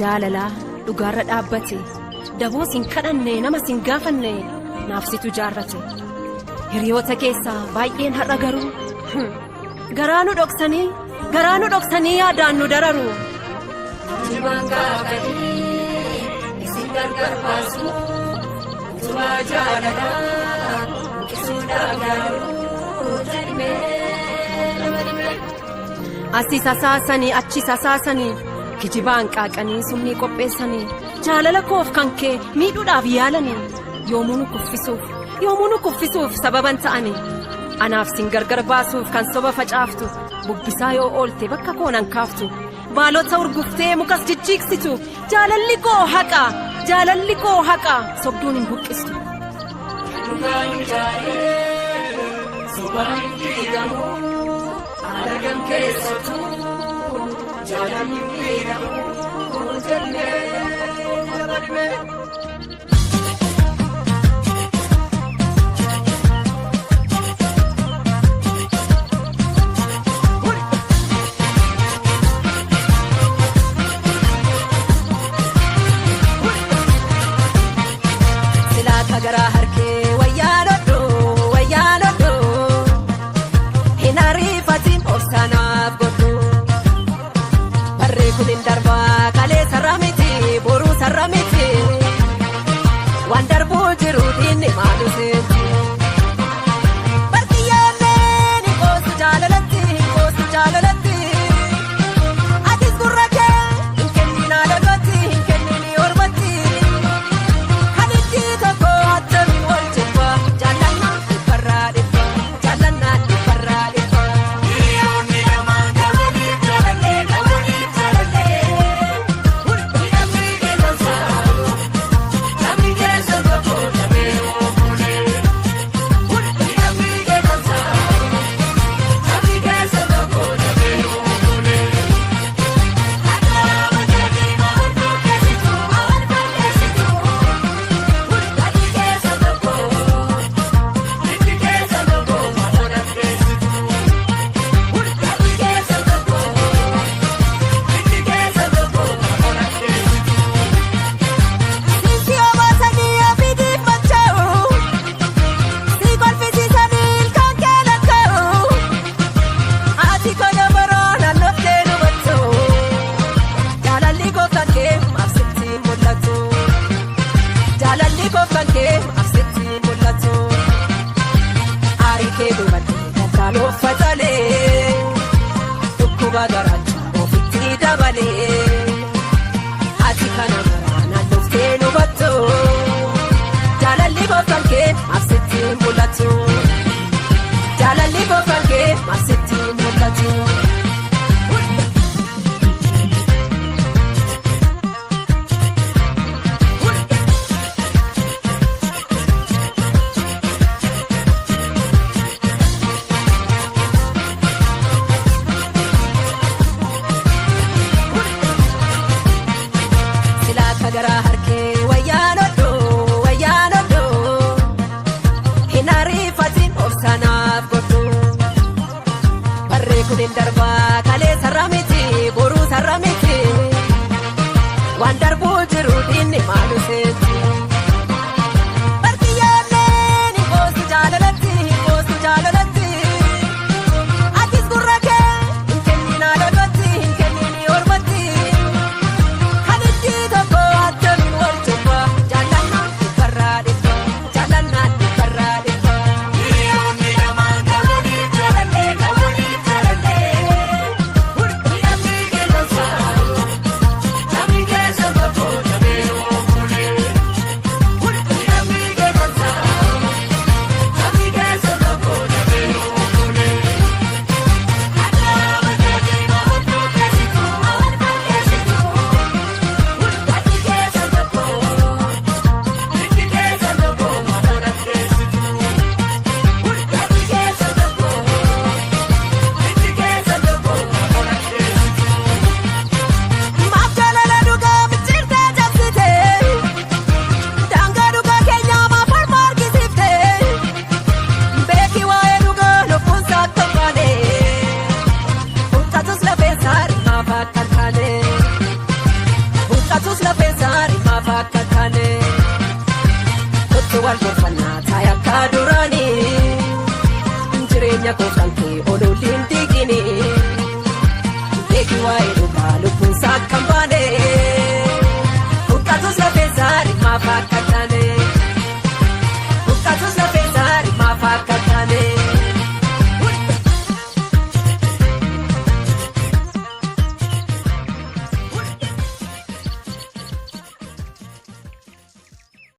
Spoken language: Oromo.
jaalala dhugaarra dhaabbate daboo sin kadhanne nama sin gaafanne naafsitu jaarrate hiriyoota keessaa baay'een har'a garuu garaa nu dhoksanii yaadaan nu dararu Jibaan kaakanii isin gargar baasu utubaa jaalalaa buqisuudhaaf yaaluu jalmee asii sasaasanii achi sasaasanii kijibaan qaaqanii summii qopheessanii jaalala koof kan kee miidhuudhaaf yaalanii yoomuu nu kuffisuuf sababan ta'anii anaaf sin gargar baasuuf kan soba facaaftu bubbisaa yoo oolte bakka koonan kaaftu baalota urguftee mukas jijjiiksitu jaalalli koo haqa sobduun hin buqqistu. Dhugaan jaalee sobaan fiigamu argam keessattuu jaalalli fiigamu jallee. Garaa harkee wayyaa lodhoo hin ariifatiin obsanaaf godhu barree kun hin darbaa kalee sarara miti boruu sarara miti waan darbuu jiru diinni maalu seenti barkiyyaanneen hin qoosu jaalalatti atis gurra kee hin kennin haadholootti hin kennin ormatti. Dhukkuba garaachaa ofitti dabalee ati kana maraa naannoftee nu battu jaalalli boofan kee asitti mul'atu jaalalli boofan kee asitti mul'atu. wal gorfannaa taa'e akka duraanii jireenya koo kan kee oluuliin diigini beeki waa'ee